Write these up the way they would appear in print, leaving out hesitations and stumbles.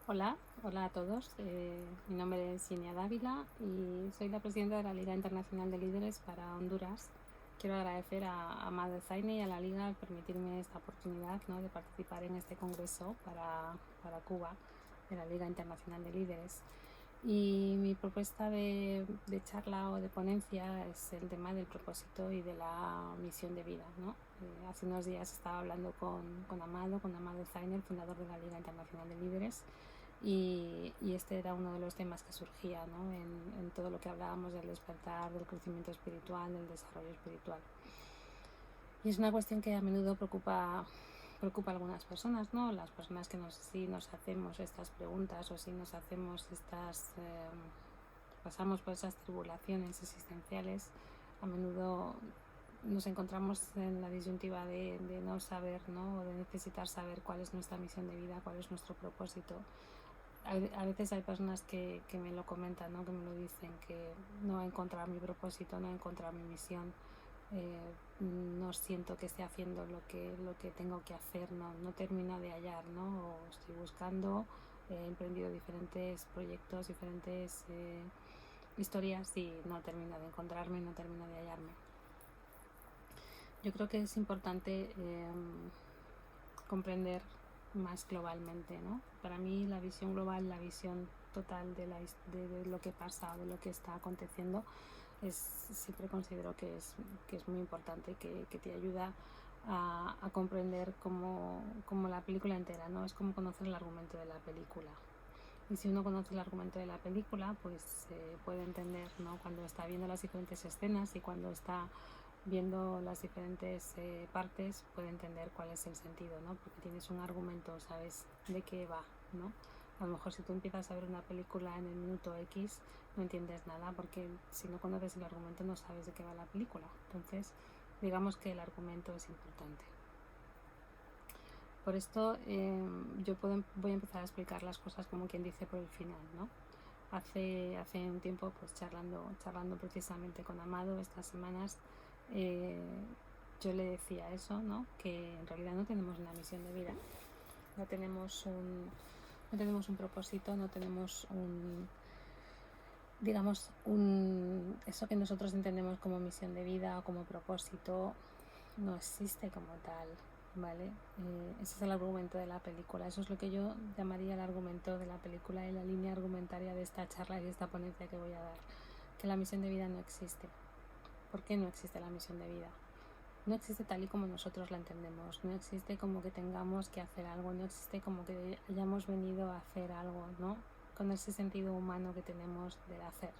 Hola a todos. Mi nombre es Ginia Dávila y soy la presidenta de la Liga Internacional de Líderes para Honduras. Quiero agradecer a Amado Zaine y a la Liga por permitirme esta oportunidad, ¿no?, de participar en este congreso para Cuba de la Liga Internacional de Líderes. Y mi propuesta de charla o de ponencia es el tema del propósito y de la misión de vida, ¿no? Hace unos días estaba hablando con Amado Zaine, el fundador de la Liga Internacional de Líderes, y este era uno de los temas que surgía, ¿no?, en todo lo que hablábamos del despertar, del crecimiento espiritual, del desarrollo espiritual. Y es una cuestión que a menudo preocupa a algunas personas, ¿no? Las personas que sí nos hacemos estas preguntas o si nos hacemos pasamos por esas tribulaciones existenciales, a menudo nos encontramos en la disyuntiva de no saber, ¿no?, o de necesitar saber cuál es nuestra misión de vida, cuál es nuestro propósito. A veces hay personas que me lo comentan, ¿no?, que me lo dicen, que no he encontrado mi propósito, no he encontrado mi misión, no siento que esté haciendo lo que tengo que hacer, no termino de hallar, ¿no?, o estoy buscando, he emprendido diferentes proyectos, diferentes historias y no termino de encontrarme, no termino de hallarme. Yo creo que es importante comprender más globalmente, ¿no? Para mí la visión global, la visión total de lo que pasa o de lo que está aconteciendo, siempre considero que es muy importante, que te ayuda a comprender como la película entera, ¿no? Es como conocer el argumento de la película. Y si uno conoce el argumento de la película, pues puede entender, ¿no?, cuando está viendo las diferentes escenas y cuando está viendo las diferentes partes, puede entender cuál es el sentido, ¿no? Porque tienes un argumento, sabes de qué va, ¿no? A lo mejor si tú empiezas a ver una película en el minuto X, no entiendes nada, porque si no conoces el argumento no sabes de qué va la película. Entonces, digamos que el argumento es importante. Por esto voy a empezar a explicar las cosas como quien dice por el final, ¿no? Hace un tiempo, pues charlando precisamente con Amado estas semanas, yo le decía eso, ¿no?, que en realidad no tenemos una misión de vida, no tenemos un propósito, no tenemos eso que nosotros entendemos como misión de vida o como propósito, no existe como tal, ¿vale? Ese es el argumento de la película, eso es lo que yo llamaría el argumento de la película y la línea argumentaria de esta charla y de esta ponencia que voy a dar, que la misión de vida no existe. ¿Por qué no existe la misión de vida? No existe tal y como nosotros la entendemos, no existe como que tengamos que hacer algo, no existe como que hayamos venido a hacer algo, ¿no?, con ese sentido humano que tenemos del hacer.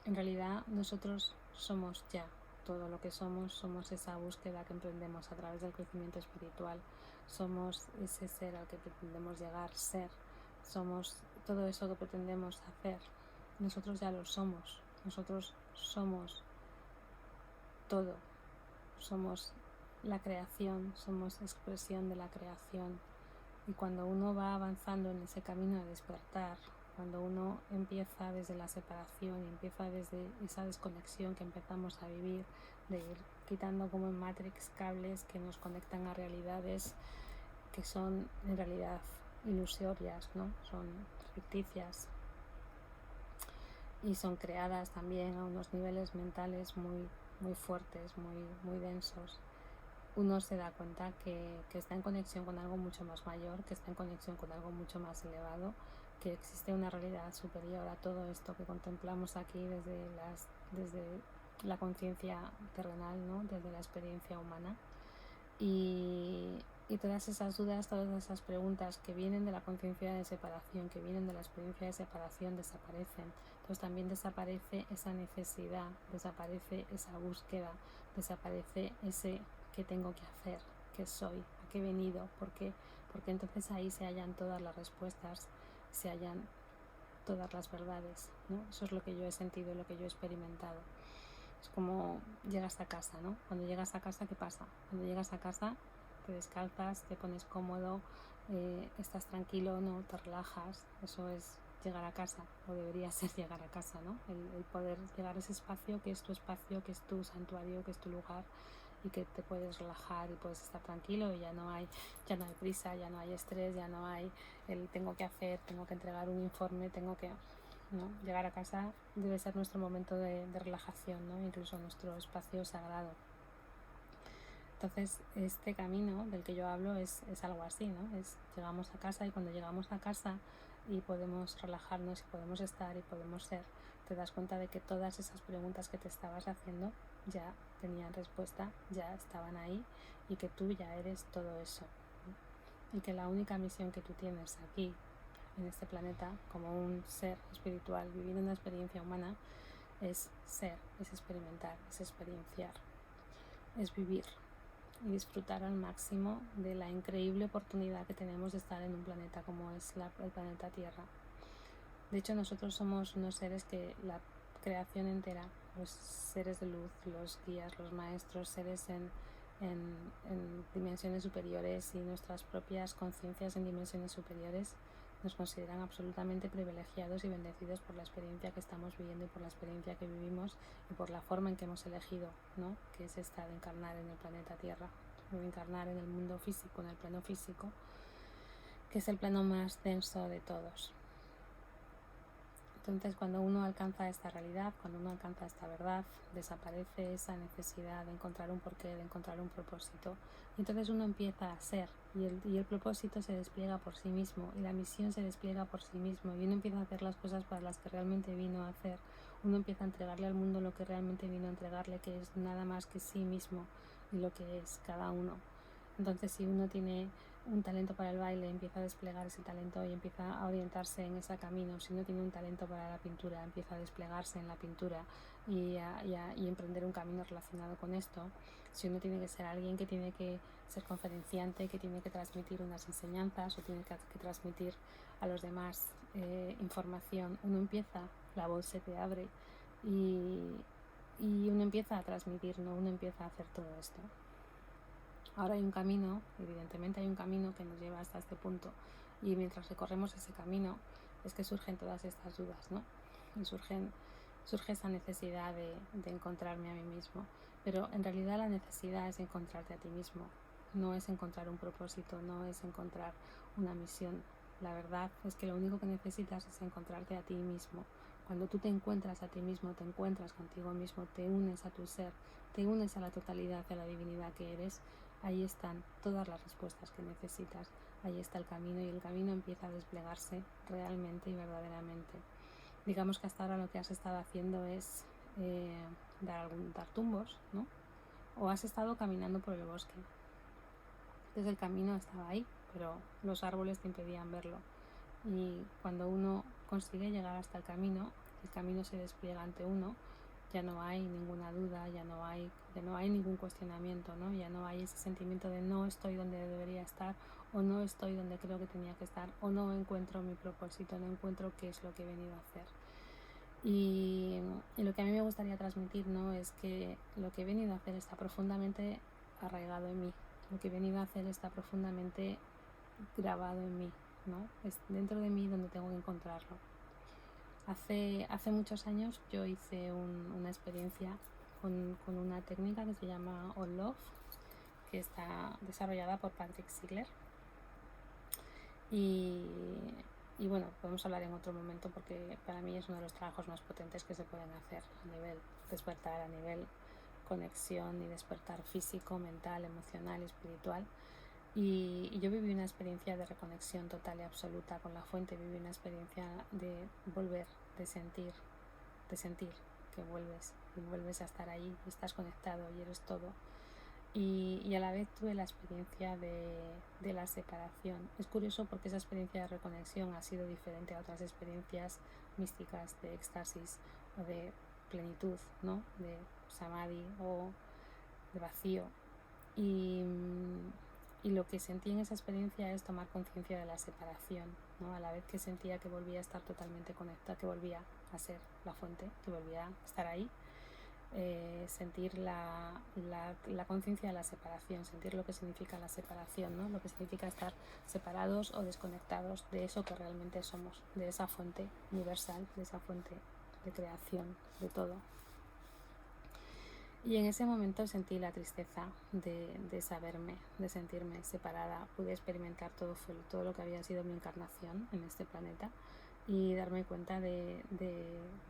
En realidad nosotros somos ya todo lo que somos esa búsqueda que emprendemos a través del crecimiento espiritual, somos ese ser al que pretendemos llegar, somos todo eso que pretendemos hacer, nosotros ya lo somos, nosotros somos todo, somos la creación, somos expresión de la creación. Y cuando uno va avanzando en ese camino de despertar, cuando uno empieza desde la separación y empieza desde esa desconexión que empezamos a vivir, de ir quitando como en Matrix cables que nos conectan a realidades que son en realidad ilusorias, ¿no?, son ficticias y son creadas también a unos niveles mentales muy fuertes, muy densos, uno se da cuenta que está en conexión con algo mucho más mayor, que está en conexión con algo mucho más elevado, que existe una realidad superior a todo esto que contemplamos aquí desde la conciencia terrenal, ¿no?, desde la experiencia humana. Y todas esas dudas, todas esas preguntas que vienen de la conciencia de separación, que vienen de la experiencia de separación, desaparecen. Entonces también desaparece esa necesidad, desaparece esa búsqueda, desaparece ese qué tengo que hacer, qué soy, a qué he venido, por qué, porque entonces ahí se hallan todas las respuestas, se hallan todas las verdades, ¿no? Eso es lo que yo he sentido, lo que yo he experimentado. Es como llegas a casa, ¿no? Cuando llegas a casa, ¿qué pasa? Cuando llegas a casa te descalzas, te pones cómodo, estás tranquilo, ¿no?, te relajas. Eso es llegar a casa, o debería ser llegar a casa, ¿no? El poder llegar a ese espacio que es tu espacio, que es tu santuario, que es tu lugar, y que te puedes relajar y puedes estar tranquilo y ya no hay prisa, ya no hay estrés, ya no hay el tengo que hacer, tengo que entregar un informe, tengo que, ¿no? Llegar a casa debe ser nuestro momento de relajación, ¿no? Incluso nuestro espacio sagrado. Entonces, este camino del que yo hablo es algo así, ¿no? Llegamos a casa y cuando llegamos a casa y podemos relajarnos y podemos estar y podemos ser, te das cuenta de que todas esas preguntas que te estabas haciendo ya tenían respuesta, ya estaban ahí y que tú ya eres todo eso, ¿no? Y que la única misión que tú tienes aquí, en este planeta, como un ser espiritual, viviendo una experiencia humana, es ser, es experimentar, es experienciar, es vivir y disfrutar al máximo de la increíble oportunidad que tenemos de estar en un planeta como es el planeta Tierra. De hecho, nosotros somos unos seres que la creación entera, los seres de luz, los guías, los maestros, seres en dimensiones superiores y nuestras propias conciencias en dimensiones superiores, nos consideran absolutamente privilegiados y bendecidos por la experiencia que estamos viviendo y por la experiencia que vivimos y por la forma en que hemos elegido, ¿no? Que es esta de encarnar en el planeta Tierra, de encarnar en el mundo físico, en el plano físico, que es el plano más denso de todos. Entonces, cuando uno alcanza esta realidad, cuando uno alcanza esta verdad, desaparece esa necesidad de encontrar un porqué, de encontrar un propósito. Y entonces uno empieza a ser y el propósito se despliega por sí mismo y la misión se despliega por sí mismo y uno empieza a hacer las cosas para las que realmente vino a hacer. Uno empieza a entregarle al mundo lo que realmente vino a entregarle, que es nada más que sí mismo y lo que es cada uno. Entonces, si uno tiene un talento para el baile, empieza a desplegar ese talento y empieza a orientarse en ese camino. Si uno tiene un talento para la pintura, empieza a desplegarse en la pintura y emprender un camino relacionado con esto. Si uno tiene que ser alguien que tiene que ser conferenciante, que tiene que transmitir unas enseñanzas o tiene que transmitir a los demás información, uno empieza, la voz se te abre y uno empieza a transmitir, ¿no? Uno empieza a hacer todo esto. Ahora hay un camino, evidentemente hay un camino que nos lleva hasta este punto y mientras recorremos ese camino es que surgen todas estas dudas, ¿no? Y surge esa necesidad de encontrarme a mí mismo, pero en realidad la necesidad es encontrarte a ti mismo, no es encontrar un propósito, no es encontrar una misión. La verdad es que lo único que necesitas es encontrarte a ti mismo. Cuando tú te encuentras a ti mismo, te encuentras contigo mismo, te unes a tu ser, te unes a la totalidad, a la divinidad que eres, ahí están todas las respuestas que necesitas, ahí está el camino y el camino empieza a desplegarse realmente y verdaderamente. Digamos que hasta ahora lo que has estado haciendo es dar tumbos, ¿no? O has estado caminando por el bosque. Entonces el camino estaba ahí, pero los árboles te impedían verlo. Y cuando uno consigue llegar hasta el camino se despliega ante uno, ya no hay ninguna duda, ya no hay ningún cuestionamiento, ¿no? Ya no hay ese sentimiento de no estoy donde debería estar o no estoy donde creo que tenía que estar o no encuentro mi propósito, no encuentro qué es lo que he venido a hacer. Y lo que a mí me gustaría transmitir, ¿no? Es que lo que he venido a hacer está profundamente arraigado en mí, lo que he venido a hacer está profundamente grabado en mí, ¿no? Es dentro de mí donde tengo que encontrarlo. Hace muchos años yo hice una experiencia con una técnica que se llama All Love, que está desarrollada por Patrick Sigler. Y bueno, podemos hablar en otro momento porque para mí es uno de los trabajos más potentes que se pueden hacer a nivel despertar, a nivel conexión y despertar físico, mental, emocional y espiritual. Y yo viví una experiencia de reconexión total y absoluta con la fuente, viví una experiencia de volver, de sentir que vuelves a estar ahí, estás conectado y eres todo. Y a la vez tuve la experiencia de la separación. Es curioso porque esa experiencia de reconexión ha sido diferente a otras experiencias místicas de éxtasis o de plenitud, ¿no? De samadhi o de vacío. Y lo que sentí en esa experiencia es tomar conciencia de la separación, ¿no? A la vez que sentía que volvía a estar totalmente conectada, que volvía a ser la fuente, que volvía a estar ahí, sentir la conciencia de la separación, sentir lo que significa la separación, ¿no? Lo que significa estar separados o desconectados de eso que realmente somos, de esa fuente universal, de esa fuente de creación, de todo. Y en ese momento sentí la tristeza de saberme, de sentirme separada. Pude experimentar todo lo que había sido mi encarnación en este planeta y darme cuenta de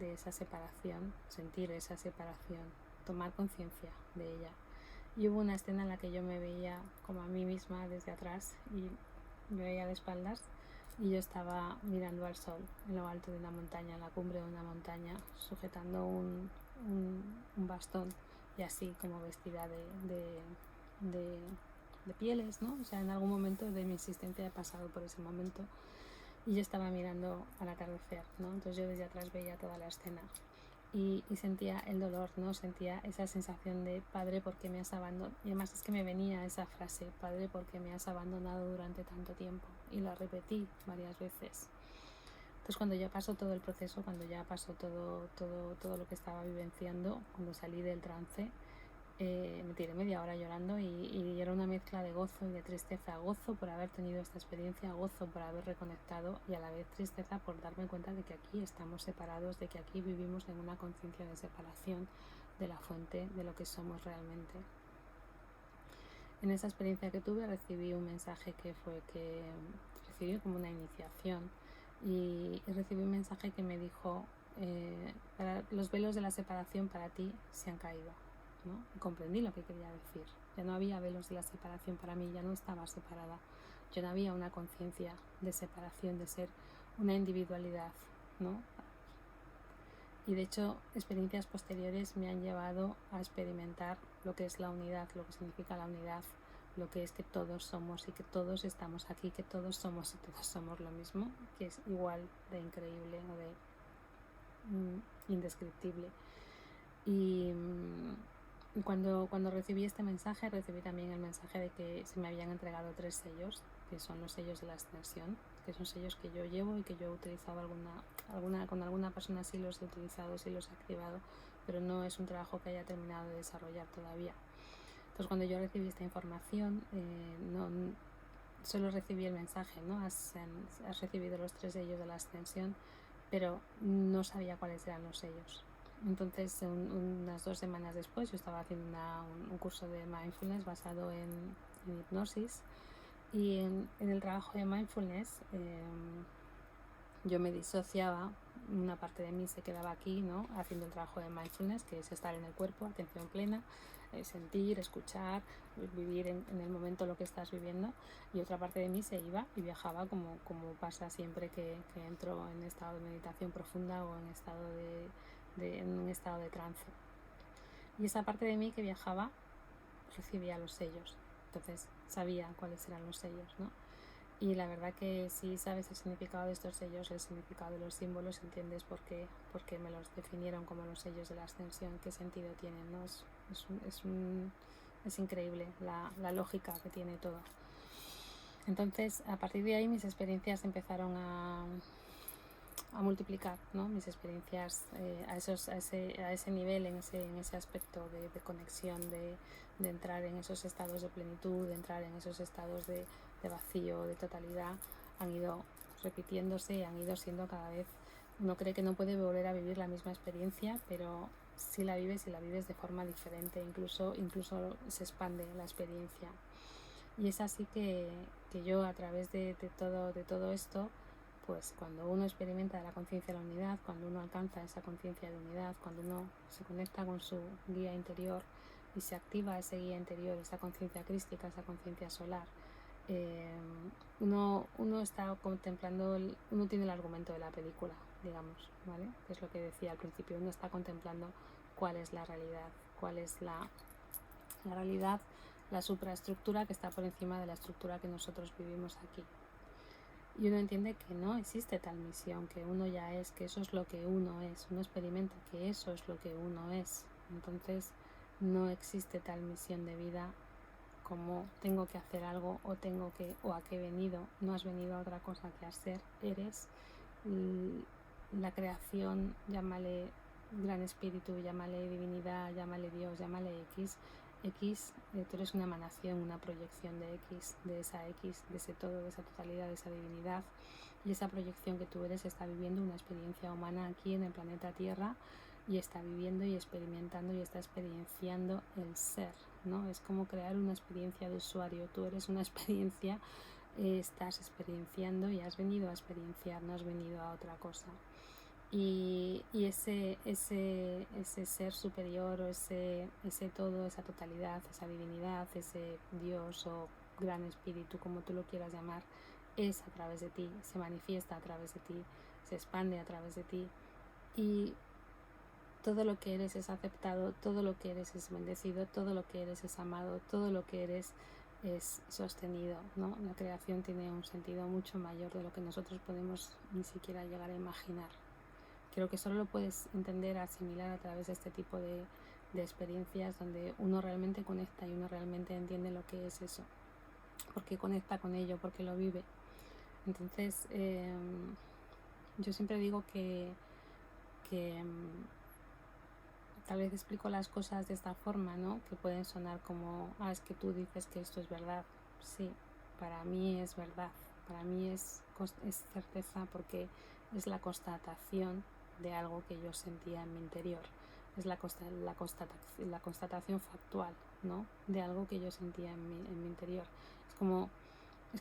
esa separación, sentir esa separación, tomar conciencia de ella. Y hubo una escena en la que yo me veía como a mí misma desde atrás y me veía de espaldas y yo estaba mirando al sol en lo alto de una montaña, en la cumbre de una montaña, sujetando un bastón y así como vestida de pieles, ¿no? O sea, en algún momento de mi existencia he pasado por ese momento y yo estaba mirando al atardecer, ¿no? Entonces yo desde atrás veía toda la escena y sentía el dolor, ¿no? Sentía esa sensación de padre, ¿por qué me has abandonado? Y además es que me venía esa frase, padre, ¿por qué me has abandonado durante tanto tiempo? Y la repetí varias veces. Entonces cuando ya pasó todo el proceso, cuando ya pasó todo lo que estaba vivenciando, cuando salí del trance, me tiré media hora llorando y era una mezcla de gozo y de tristeza. Gozo por haber tenido esta experiencia, gozo por haber reconectado y a la vez tristeza por darme cuenta de que aquí estamos separados, de que aquí vivimos en una conciencia de separación de la fuente de lo que somos realmente. En esa experiencia que tuve recibí un mensaje que recibí como una iniciación y recibí un mensaje que me dijo los velos de la separación para ti se han caído, ¿no? Y comprendí lo que quería decir. Ya no había velos de la separación para mí, ya no estaba separada, ya no había una conciencia de separación, de ser una individualidad, ¿no? Y de hecho experiencias posteriores me han llevado a experimentar lo que es la unidad, lo que significa la unidad, lo que es que todos somos y que todos estamos aquí, que todos somos y todos somos lo mismo, que es igual de increíble o de indescriptible. Y cuando recibí este mensaje, recibí también el mensaje de que se me habían entregado 3 sellos, que son los sellos de la ascensión, que son sellos que yo llevo y que yo he utilizado con alguna persona sí los he utilizado, sí los he activado, pero no es un trabajo que haya terminado de desarrollar todavía. Entonces cuando yo recibí esta información, solo recibí el mensaje, ¿no? Has recibido los 3 sellos de la ascensión, pero no sabía cuáles eran los sellos. Entonces unas 2 semanas después yo estaba haciendo un curso de mindfulness basado en hipnosis y en el trabajo de mindfulness yo me disociaba, una parte de mí se quedaba aquí, ¿no? Haciendo el trabajo de mindfulness, que es estar en el cuerpo, atención plena, sentir, escuchar, vivir en el momento lo que estás viviendo, y otra parte de mí se iba y viajaba como pasa siempre que entro en estado de meditación profunda o en un estado de trance. Y esa parte de mí que viajaba recibía los sellos, entonces sabía cuáles eran los sellos, ¿no? Y la verdad que si sabes el significado de estos sellos, el significado de los símbolos, entiendes por qué me los definieron como los sellos de la ascensión, qué sentido tienen, ¿no? Es increíble la lógica que tiene todo. Entonces, a partir de ahí mis experiencias empezaron a multiplicar, ¿no? Mis experiencias a ese nivel, en ese aspecto de conexión, de entrar en esos estados de plenitud, de entrar en esos estados de vacío, de totalidad, han ido repitiéndose, han ido siendo cada vez. Uno cree que no puede volver a vivir la misma experiencia, pero si la vives de forma diferente, incluso se expande la experiencia. Y es así que yo, a través de todo esto, pues cuando uno experimenta la conciencia de la unidad, cuando uno alcanza esa conciencia de unidad, cuando uno se conecta con su guía interior y se activa ese guía interior, esa conciencia crística, esa conciencia solar, uno está contemplando, uno tiene el argumento de la película, digamos, ¿vale? Que es lo que decía al principio, uno está contemplando cuál es la realidad, cuál es la realidad, la supraestructura que está por encima de la estructura que nosotros vivimos aquí. Y uno entiende que no existe tal misión, que uno ya es, que eso es lo que uno es, uno experimenta que eso es lo que uno es. Entonces no existe tal misión de vida como tengo que hacer algo o a qué he venido. No has venido a otra cosa que a ser, eres la creación, llámale gran espíritu, llámale divinidad, llámale Dios, llámale X, tú eres una emanación, una proyección de X, de ese todo, de esa totalidad, de esa divinidad, y esa proyección que tú eres está viviendo una experiencia humana aquí en el planeta Tierra y está viviendo y experimentando y está experienciando el ser, ¿no? Es como crear una experiencia de usuario. Tú eres una experiencia, estás experienciando y has venido a experienciar, no has venido a otra cosa. Y ese ser superior o ese todo, esa totalidad, esa divinidad, ese Dios o gran espíritu, como tú lo quieras llamar, es a través de ti, se manifiesta a través de ti, se expande a través de ti, y todo lo que eres es aceptado, todo lo que eres es bendecido, todo lo que eres es amado, todo lo que eres es sostenido, ¿no? La creación tiene un sentido mucho mayor de lo que nosotros podemos ni siquiera llegar a imaginar. Creo que solo lo puedes entender, asimilar a través de este tipo de experiencias donde uno realmente conecta y uno realmente entiende lo que es eso, porque conecta con ello, porque lo vive. Entonces, yo siempre digo que tal vez explico las cosas de esta forma, ¿no? Que pueden sonar como, es que tú dices que esto es verdad. Sí, para mí es verdad, para mí es certeza, porque es la constatación de algo que yo sentía en mi interior. Es la constatación factual, ¿no? De algo que yo sentía en mi interior. Es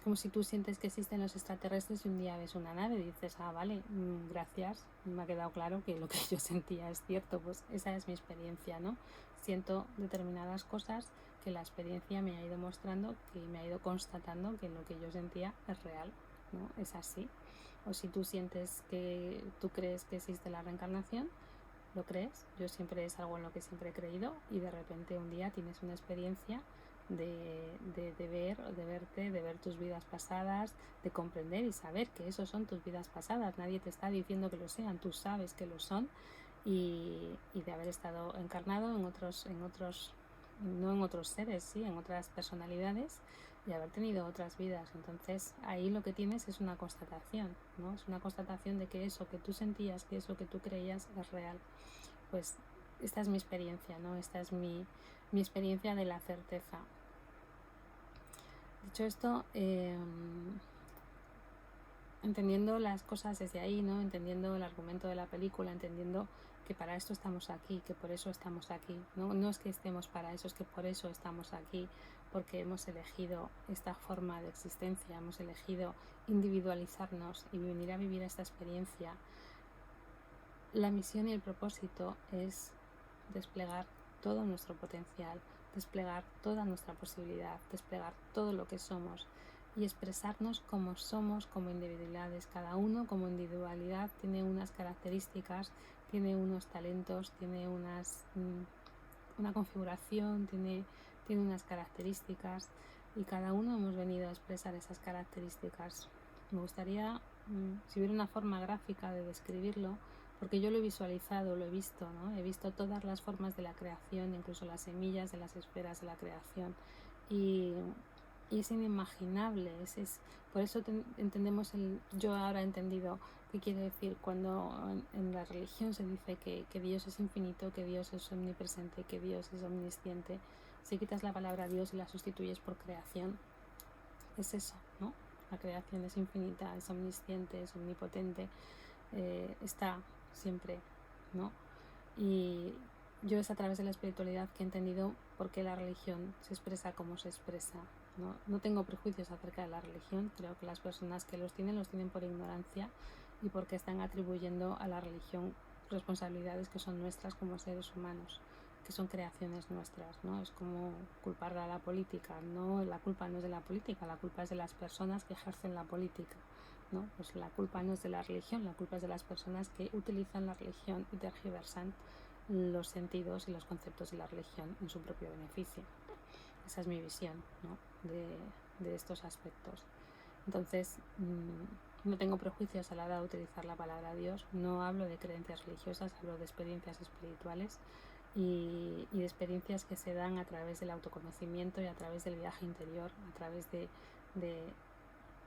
como si tú sientes que existen los extraterrestres y un día ves una nave y dices, vale, gracias, me ha quedado claro que lo que yo sentía es cierto. Pues esa es mi experiencia, ¿no? Siento determinadas cosas que la experiencia me ha ido mostrando, que me ha ido constatando que lo que yo sentía es real, ¿no? Es así. O si tú sientes que tú crees que existe la reencarnación, lo crees. Yo siempre es algo en lo que siempre he creído, y de repente un día tienes una experiencia de verte, de ver tus vidas pasadas, de comprender y saber que esos son tus vidas pasadas. Nadie te está diciendo que lo sean, tú sabes que lo son, y de haber estado encarnado no en otros seres, sí, en otras personalidades, y haber tenido otras vidas. Entonces ahí lo que tienes es una constatación, ¿no? Es una constatación de que eso que tú sentías, que eso que tú creías es real. Pues esta es mi experiencia, ¿no? Esta es mi experiencia de la certeza. Dicho esto, entendiendo las cosas desde ahí, ¿no? Entendiendo el argumento de la película, entendiendo que para esto estamos aquí, que por eso estamos aquí, ¿no? No es que estemos para eso, es que por eso estamos aquí, porque hemos elegido esta forma de existencia, hemos elegido individualizarnos y venir a vivir esta experiencia. La misión y el propósito es desplegar todo nuestro potencial, desplegar toda nuestra posibilidad, desplegar todo lo que somos y expresarnos como somos, como individualidades. Cada uno como individualidad tiene unas características, tiene unos talentos, tiene una configuración, tiene unas características, y cada uno hemos venido a expresar esas características. Me gustaría, si hubiera una forma gráfica de describirlo, porque yo lo he visualizado, lo he visto, ¿no? He visto todas las formas de la creación, incluso las semillas de las esferas de la creación, y es inimaginable. Por eso entendemos yo ahora he entendido qué quiere decir cuando en la religión se dice que Dios es infinito, que Dios es omnipresente, que Dios es omnisciente. Si quitas la palabra Dios y la sustituyes por creación, es eso, ¿no? La creación es infinita, es omnisciente, es omnipotente, está siempre, ¿no? Y yo es a través de la espiritualidad que he entendido por qué la religión se expresa como se expresa, ¿no? No tengo prejuicios acerca de la religión, creo que las personas que los tienen por ignorancia, y porque están atribuyendo a la religión responsabilidades que son nuestras como seres humanos, que son creaciones nuestras, ¿no? Es como culpar a la política, ¿no? La culpa no es de la política, la culpa es de las personas que ejercen la política, ¿no? Pues la culpa no es de la religión, la culpa es de las personas que utilizan la religión y tergiversan los sentidos y los conceptos de la religión en su propio beneficio. Esa es mi visión, ¿no? de estos aspectos. Entonces, no tengo prejuicios a la hora de utilizar la palabra Dios, no hablo de creencias religiosas, hablo de experiencias espirituales y de experiencias que se dan a través del autoconocimiento y a través del viaje interior, a través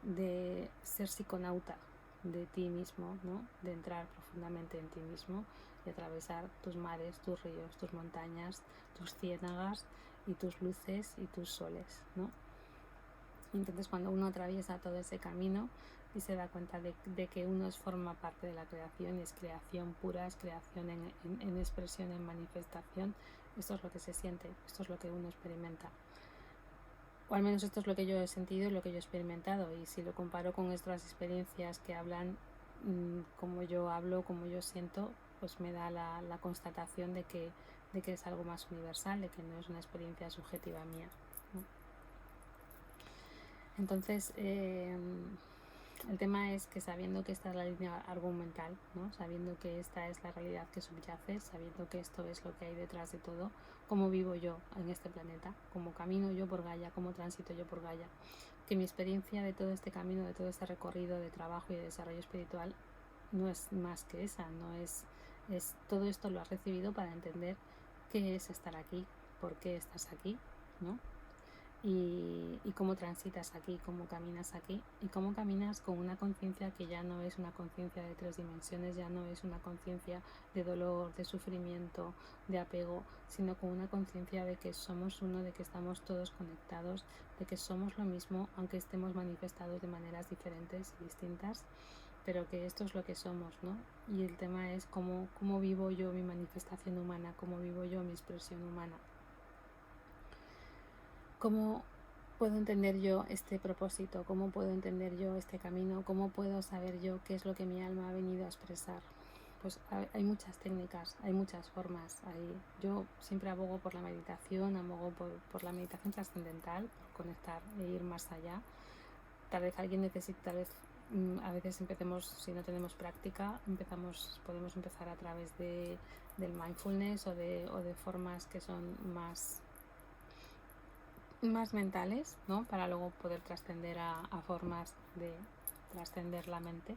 de ser psiconauta de ti mismo, ¿no? De entrar profundamente en ti mismo y atravesar tus mares, tus ríos, tus montañas, tus ciénagas y tus luces y tus soles, ¿no? Entonces cuando uno atraviesa todo ese camino y se da cuenta de que uno forma parte de la creación, y es creación pura, es creación en expresión, en manifestación, esto es lo que se siente, esto es lo que uno experimenta. O al menos esto es lo que yo he sentido y lo que yo he experimentado. Y si lo comparo con otras experiencias que hablan como yo hablo, como yo siento, pues me da la constatación de que es algo más universal, de que no es una experiencia subjetiva mía, ¿no? Entonces, el tema es que sabiendo que esta es la línea argumental, ¿no? Sabiendo que esta es la realidad que subyace, sabiendo que esto es lo que hay detrás de todo, cómo vivo yo en este planeta, cómo camino yo por Gaia, cómo transito yo por Gaia, que mi experiencia de todo este camino, de todo este recorrido de trabajo y de desarrollo espiritual no es más que esa, no es todo esto lo has recibido para entender qué es estar aquí, por qué estás aquí, ¿no? Y cómo transitas aquí, cómo caminas aquí y cómo caminas con una conciencia que ya no es una conciencia de 3 dimensiones, ya no es una conciencia de dolor, de sufrimiento, de apego, sino con una conciencia de que somos uno, de que estamos todos conectados, de que somos lo mismo, aunque estemos manifestados de maneras diferentes y distintas, pero que esto es lo que somos, ¿no? Y el tema es cómo vivo yo mi manifestación humana, cómo vivo yo mi expresión humana. ¿Cómo puedo entender yo este propósito? ¿Cómo puedo entender yo este camino? ¿Cómo puedo saber yo qué es lo que mi alma ha venido a expresar? Pues hay muchas técnicas, hay muchas formas. Yo siempre abogo por la meditación, abogo por la meditación trascendental, por conectar e ir más allá. Tal vez alguien necesite, tal vez a veces empecemos, si no tenemos práctica, podemos empezar a través del mindfulness o de formas que son más mentales, ¿no? Para luego poder trascender a formas de trascender la mente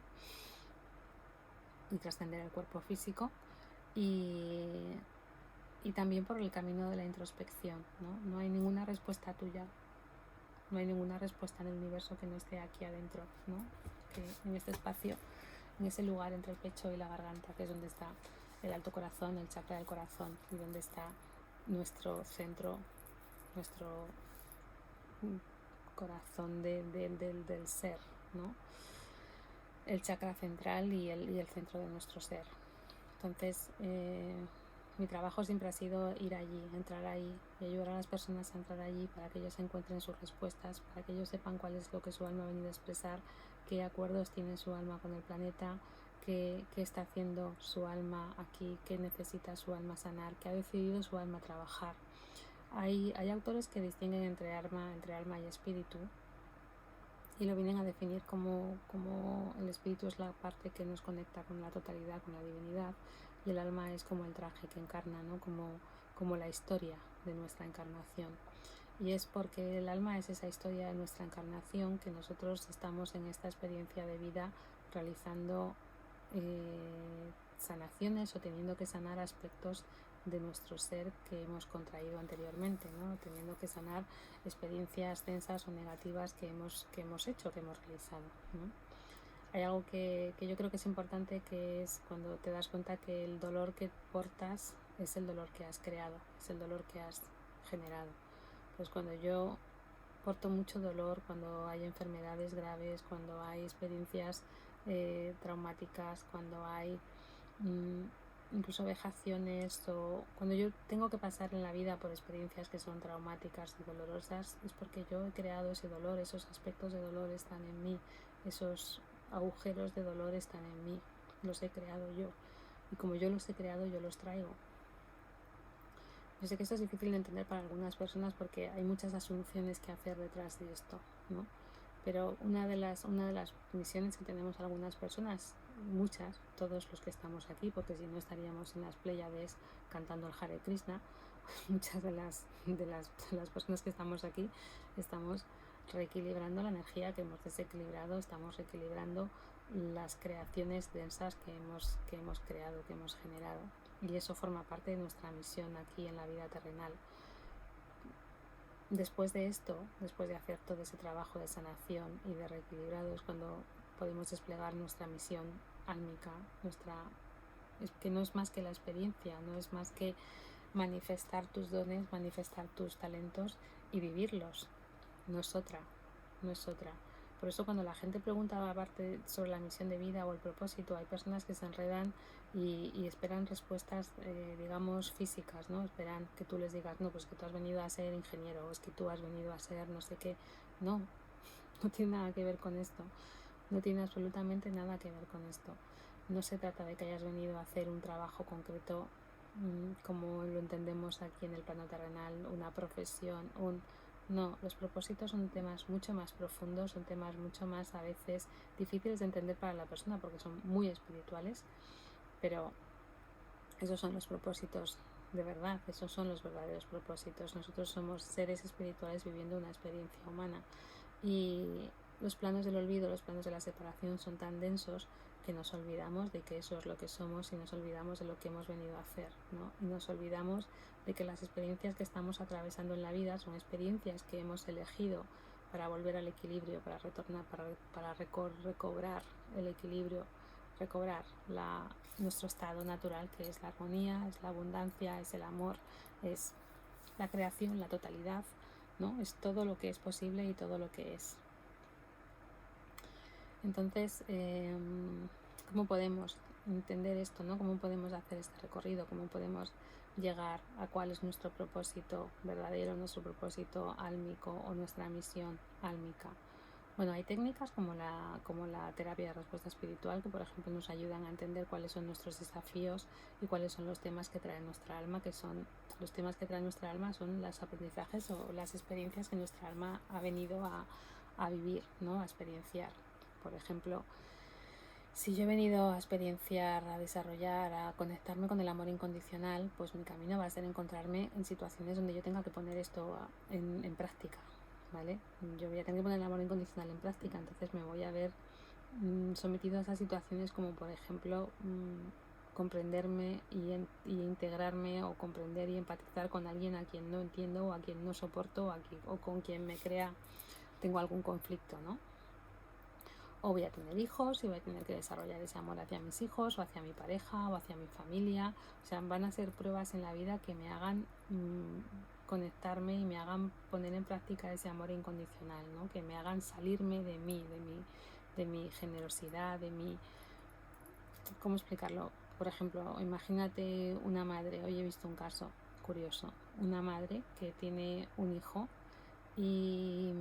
y trascender el cuerpo físico, y también por el camino de la introspección, ¿no? No hay ninguna respuesta tuya, no hay ninguna respuesta en el universo que no esté aquí adentro, ¿no? Que en este espacio, en ese lugar entre el pecho y la garganta, que es donde está el alto corazón, el chakra del corazón, y donde está nuestro centro, nuestro corazón del ser, ¿no? El chakra central y el centro de nuestro ser. Entonces, mi trabajo siempre ha sido ir allí, entrar ahí y ayudar a las personas a entrar allí para que ellos encuentren sus respuestas, para que ellos sepan cuál es lo que su alma ha venido a expresar, qué acuerdos tiene su alma con el planeta, qué está haciendo su alma aquí, qué necesita su alma sanar, qué ha decidido su alma trabajar. Hay autores que distinguen entre alma y espíritu, y lo vienen a definir como el espíritu es la parte que nos conecta con la totalidad, con la divinidad, y el alma es como el traje que encarna, ¿no? como la historia de nuestra encarnación. Y es porque el alma es esa historia de nuestra encarnación que nosotros estamos en esta experiencia de vida realizando sanaciones o teniendo que sanar aspectos de nuestro ser que hemos contraído anteriormente, ¿no? Teniendo que sanar experiencias tensas o negativas que hemos hecho, que hemos realizado, ¿no? Hay algo que yo creo que es importante, que es cuando te das cuenta que el dolor que portas es el dolor que has creado, es el dolor que has generado. Pues cuando yo porto mucho dolor, cuando hay enfermedades graves, cuando hay experiencias traumáticas, cuando hay incluso vejaciones, o cuando yo tengo que pasar en la vida por experiencias que son traumáticas y dolorosas, es porque yo he creado ese dolor, esos aspectos de dolor están en mí, esos agujeros de dolor están en mí, los he creado yo, y como yo los he creado, yo los traigo. Yo sé que esto es difícil de entender para algunas personas porque hay muchas asunciones que hacer detrás de esto, ¿no? Pero una de las misiones que tenemos algunas personas, muchas, todos los que estamos aquí, porque si no estaríamos en las Pléyades cantando el Hare Krishna, muchas de las personas que estamos aquí estamos reequilibrando la energía que hemos desequilibrado, estamos reequilibrando las creaciones densas que hemos creado, que hemos generado, y eso forma parte de nuestra misión aquí en la vida terrenal. Después de esto, después de hacer todo ese trabajo de sanación y de reequilibrado, es cuando podemos desplegar nuestra misión álmica, que no es más que la experiencia, no es más que manifestar tus dones, manifestar tus talentos y vivirlos, no es otra. no es otra. Por eso cuando la gente pregunta aparte sobre la misión de vida o el propósito, hay personas que se enredan y esperan respuestas, digamos, físicas, ¿no? Esperan que tú les digas, no, pues que tú has venido a ser ingeniero, o es que tú has venido a ser no sé qué. No, no tiene nada que ver con esto. No tiene absolutamente nada que ver con esto. No se trata de que hayas venido a hacer un trabajo concreto, como lo entendemos aquí en el plano terrenal, una profesión, No, los propósitos son temas mucho más profundos, son temas mucho más a veces difíciles de entender para la persona porque son muy espirituales, pero esos son los propósitos de verdad, esos son los verdaderos propósitos. Nosotros somos seres espirituales viviendo una experiencia humana y los planos del olvido, los planos de la separación son tan densos que nos olvidamos de que eso es lo que somos y nos olvidamos de lo que hemos venido a hacer, ¿no? Y nos olvidamos de que las experiencias que estamos atravesando en la vida son experiencias que hemos elegido para volver al equilibrio, para retornar, para recobrar el equilibrio, recobrar nuestro estado natural, que es la armonía, es la abundancia, es el amor, es la creación, la totalidad, ¿no? Es todo lo que es posible y todo lo que es. Entonces, ¿cómo podemos entender esto, ¿no? ¿Cómo podemos hacer este recorrido? ¿Cómo podemos llegar a cuál es nuestro propósito verdadero, nuestro propósito álmico o nuestra misión álmica? Bueno, hay técnicas como la terapia de respuesta espiritual que, por ejemplo, nos ayudan a entender cuáles son nuestros desafíos y cuáles son los temas que trae nuestra alma, que son los temas que trae nuestra alma son los aprendizajes o las experiencias que nuestra alma ha venido a vivir, ¿no? A experienciar. Por ejemplo, si yo he venido a experienciar, a desarrollar, a conectarme con el amor incondicional, pues mi camino va a ser encontrarme en situaciones donde yo tenga que poner esto en práctica, ¿vale? Yo voy a tener que poner el amor incondicional en práctica, entonces me voy a ver sometido a esas situaciones como, por ejemplo, comprenderme y integrarme o comprender y empatizar con alguien a quien no entiendo o a quien no soporto o con quien me crea, tengo algún conflicto, ¿no? O voy a tener hijos y voy a tener que desarrollar ese amor hacia mis hijos o hacia mi pareja o hacia mi familia. O sea, van a ser pruebas en la vida que me hagan conectarme y me hagan poner en práctica ese amor incondicional, ¿no? Que me hagan salirme de mí, de mi generosidad, de mi... ¿Cómo explicarlo? Por ejemplo, imagínate una madre, hoy he visto un caso curioso, una madre que tiene un hijo y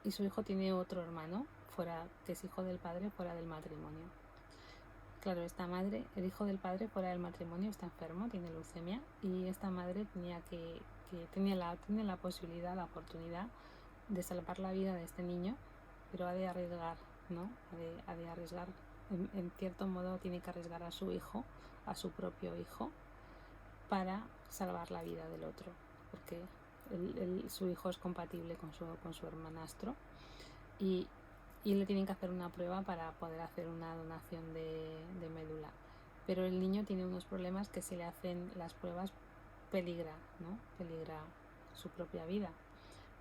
su hijo tiene otro hermano fuera, que es hijo del padre fuera del matrimonio. Claro, esta madre, el hijo del padre fuera del matrimonio está enfermo, tiene leucemia y esta madre tiene la posibilidad, la oportunidad de salvar la vida de este niño, pero ha de arriesgar, ¿no? Ha de arriesgar, en cierto modo tiene que arriesgar a su hijo, a su propio hijo, para salvar la vida del otro, porque su hijo es compatible con su hermanastro y le tienen que hacer una prueba para poder hacer una donación de médula. Pero el niño tiene unos problemas que si le hacen las pruebas peligra, ¿no? Peligra su propia vida.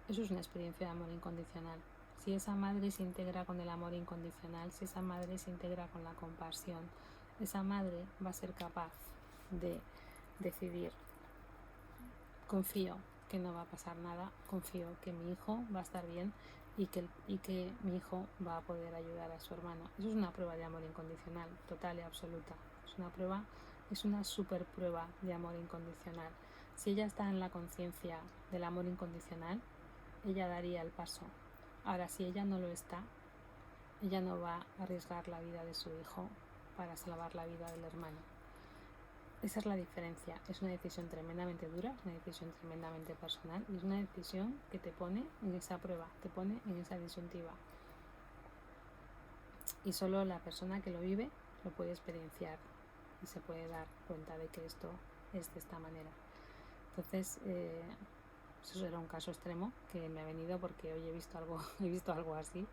Eso es una experiencia de amor incondicional. Si esa madre se integra con el amor incondicional, si esa madre se integra con la compasión, esa madre va a ser capaz de decidir: confío que no va a pasar nada, confío que mi hijo va a estar bien y que mi hijo va a poder ayudar a su hermano. Eso es una prueba de amor incondicional, total y absoluta. Es una super prueba de amor incondicional. Si ella está en la conciencia del amor incondicional, ella daría el paso. Ahora, si ella no lo está, ella no va a arriesgar la vida de su hijo para salvar la vida del hermano. Esa es la diferencia. Es una decisión tremendamente dura, es una decisión tremendamente personal y es una decisión que te pone en esa prueba, te pone en esa disyuntiva. Y solo la persona que lo vive lo puede experienciar y se puede dar cuenta de que esto es de esta manera. Entonces, eso era un caso extremo que me ha venido porque hoy he visto algo así.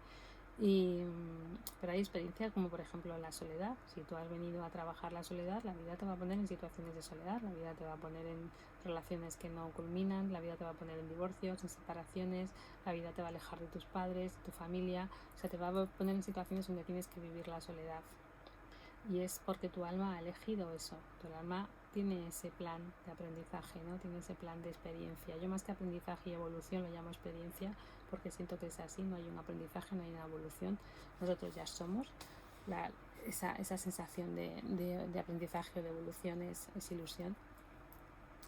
Pero hay experiencias como, por ejemplo, la soledad. Si tú has venido a trabajar la soledad, la vida te va a poner en situaciones de soledad, la vida te va a poner en relaciones que no culminan, la vida te va a poner en divorcios, en separaciones, la vida te va a alejar de tus padres, de tu familia. O sea, te va a poner en situaciones donde tienes que vivir la soledad. Y es porque tu alma ha elegido eso. Tu alma tiene ese plan de aprendizaje, ¿no? Tiene ese plan de experiencia. Yo más que aprendizaje y evolución lo llamo experiencia, porque siento que es así, no hay un aprendizaje, no hay una evolución, nosotros ya somos. Esa sensación de aprendizaje o de evolución es ilusión,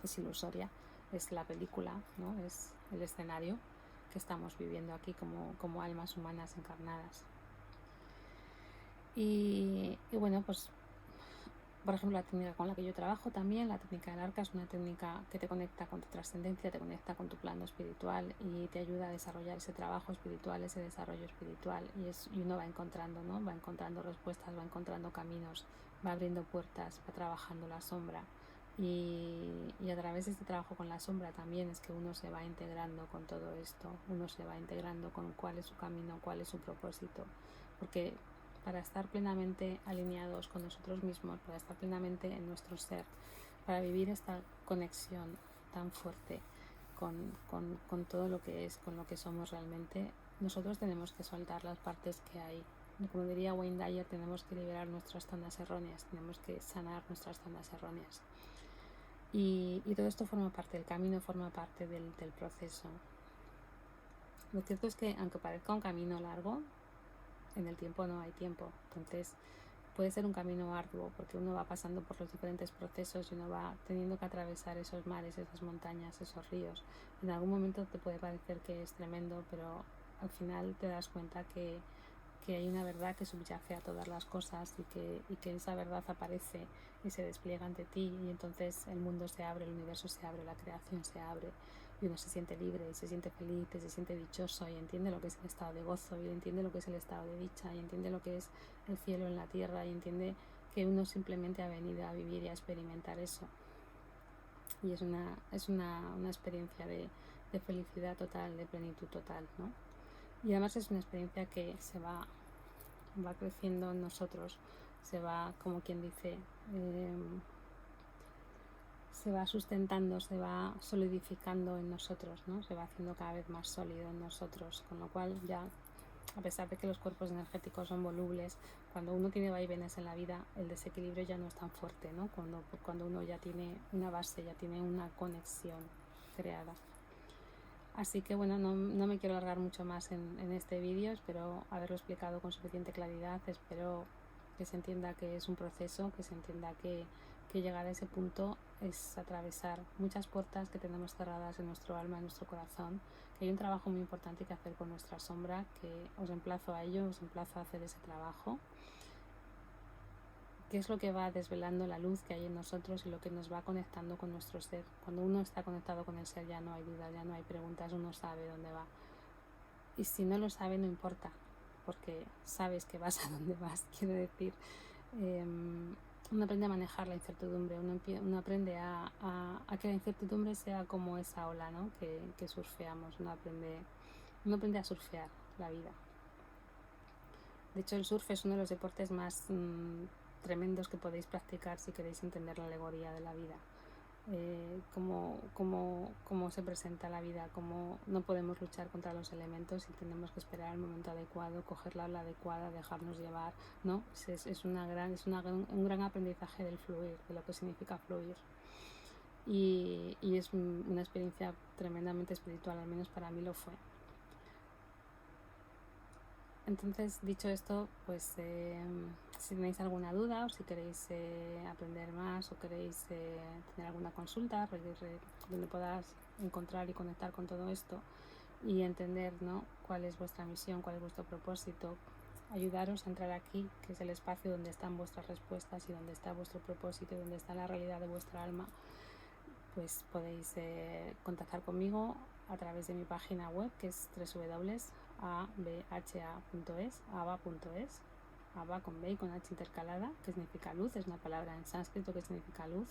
es ilusoria, es la película, ¿no? Es el escenario que estamos viviendo aquí como almas humanas encarnadas. Y bueno, pues por ejemplo, la técnica con la que yo trabajo también, la técnica del arca, es una técnica que te conecta con tu trascendencia, te conecta con tu plano espiritual y te ayuda a desarrollar ese trabajo espiritual, ese desarrollo espiritual. Y uno va encontrando, ¿no? Va encontrando respuestas, va encontrando caminos, va abriendo puertas, va trabajando la sombra. Y a través de este trabajo con la sombra también es que uno se va integrando con todo esto, uno se va integrando con cuál es su camino, cuál es su propósito. Porque para estar plenamente alineados con nosotros mismos, para estar plenamente en nuestro ser, para vivir esta conexión tan fuerte con todo lo que es, con lo que somos realmente, nosotros tenemos que soltar las partes que hay. Como diría Wayne Dyer, tenemos que liberar nuestras zonas erróneas, tenemos que sanar nuestras zonas erróneas. Y todo esto forma parte del camino, forma parte del proceso. Lo cierto es que, aunque parezca un camino largo, en el tiempo no hay tiempo. Entonces puede ser un camino arduo porque uno va pasando por los diferentes procesos y uno va teniendo que atravesar esos mares, esas montañas, esos ríos. En algún momento te puede parecer que es tremendo, pero al final te das cuenta que hay una verdad que subyace a todas las cosas y que esa verdad aparece y se despliega ante ti, y entonces el mundo se abre, el universo se abre, la creación se abre y uno se siente libre y se siente feliz y se siente dichoso y entiende lo que es el estado de gozo y entiende lo que es el estado de dicha y entiende lo que es el cielo en la tierra y entiende que uno simplemente ha venido a vivir y a experimentar eso. Y es una experiencia de felicidad total, de plenitud total, ¿no? Y además es una experiencia que se va creciendo en nosotros, se va, como quien dice, se va sustentando, se va solidificando en nosotros, ¿no? Se va haciendo cada vez más sólido en nosotros, con lo cual ya, a pesar de que los cuerpos energéticos son volubles, cuando uno tiene vaivenes en la vida, el desequilibrio ya no es tan fuerte, ¿no? Cuando uno ya tiene una base, ya tiene una conexión creada. Así que bueno, no me quiero alargar mucho más en este vídeo, espero haberlo explicado con suficiente claridad, espero que se entienda que es un proceso, que se entienda que llegar a ese punto es atravesar muchas puertas que tenemos cerradas en nuestro alma, en nuestro corazón, que hay un trabajo muy importante que hacer con nuestra sombra, que os emplazo a ello, os emplazo a hacer ese trabajo, que es lo que va desvelando la luz que hay en nosotros y lo que nos va conectando con nuestro ser. Cuando uno está conectado con el ser ya no hay dudas, ya no hay preguntas, uno sabe dónde va. Y si no lo sabe no importa, porque sabes que vas a donde vas. Quiero decir, uno aprende a manejar la incertidumbre, uno aprende a que la incertidumbre sea como esa ola, ¿no? que surfeamos, uno aprende a surfear la vida. De hecho, el surf es uno de los deportes más tremendos que podéis practicar si queréis entender la alegoría de la vida. Cómo se presenta la vida, cómo no podemos luchar contra los elementos y tenemos que esperar el momento adecuado, coger la ola adecuada, dejarnos llevar, ¿no? Es un gran aprendizaje del fluir, de lo que significa fluir. Y es una experiencia tremendamente espiritual, al menos para mí lo fue. Entonces, dicho esto, pues si tenéis alguna duda o si queréis aprender más o queréis tener alguna consulta donde podáis encontrar y conectar con todo esto y entender, ¿no?, cuál es vuestra misión, cuál es vuestro propósito, ayudaros a entrar aquí, que es el espacio donde están vuestras respuestas y donde está vuestro propósito y donde está la realidad de vuestra alma, pues podéis contactar conmigo a través de mi página web, que es www.abha.es, Abha con B y con H intercalada, que significa luz, es una palabra en sánscrito que significa luz.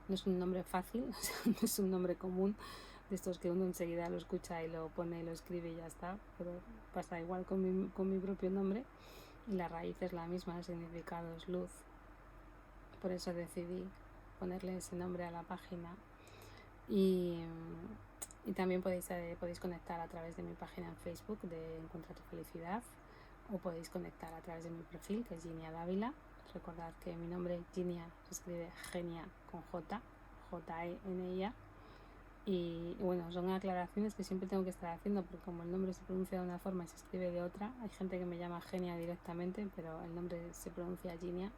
No es un nombre fácil, no es un nombre común, de estos que uno enseguida lo escucha y lo pone y lo escribe y ya está, pero pasa igual con mi propio nombre, y la raíz es la misma, el significado es luz. Por eso decidí ponerle ese nombre a la página. Y también podéis conectar a través de mi página en Facebook de Encuentra tu Felicidad, o podéis conectar a través de mi perfil, que es Ginia Dávila. Recordad que mi nombre Ginia se escribe Genia con J, J-E-N-I-A, Y bueno, son aclaraciones que siempre tengo que estar haciendo, porque como el nombre se pronuncia de una forma y se escribe de otra, hay gente que me llama Genia directamente, pero el nombre se pronuncia Ginia.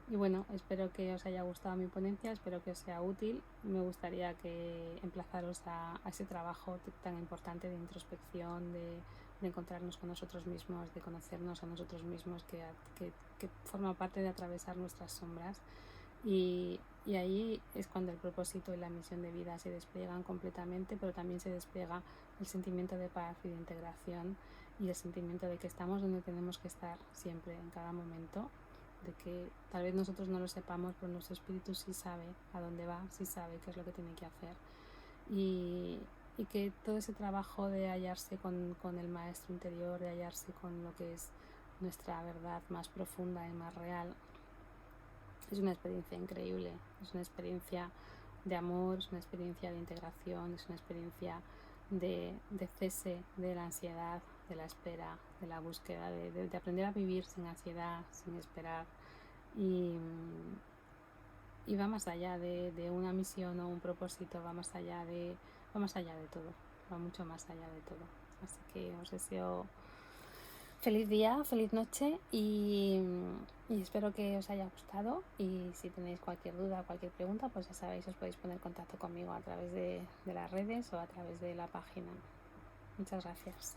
Y bueno, espero que os haya gustado mi ponencia, espero que os sea útil. Me gustaría que emplazaros a ese trabajo tan importante de introspección, de encontrarnos con nosotros mismos, de conocernos a nosotros mismos, que forma parte de atravesar nuestras sombras. Y ahí es cuando el propósito y la misión de vida se despliegan completamente, pero también se despliega el sentimiento de paz y de integración y el sentimiento de que estamos donde tenemos que estar siempre, en cada momento, de que tal vez nosotros no lo sepamos, pero nuestro espíritu sí sabe a dónde va, sí sabe qué es lo que tiene que hacer. Y que todo ese trabajo de hallarse con el maestro interior, de hallarse con lo que es nuestra verdad más profunda y más real, es una experiencia increíble, es una experiencia de amor, es una experiencia de integración, es una experiencia de cese de la ansiedad, de la espera, de la búsqueda, de aprender a vivir sin ansiedad, sin esperar. Y va más allá de una misión o un propósito, va más allá de todo, va mucho más allá de todo. Así que os deseo feliz día, feliz noche y espero que os haya gustado. Y si tenéis cualquier duda, cualquier pregunta, pues ya sabéis, os podéis poner en contacto conmigo a través de las redes o a través de la página. Muchas gracias.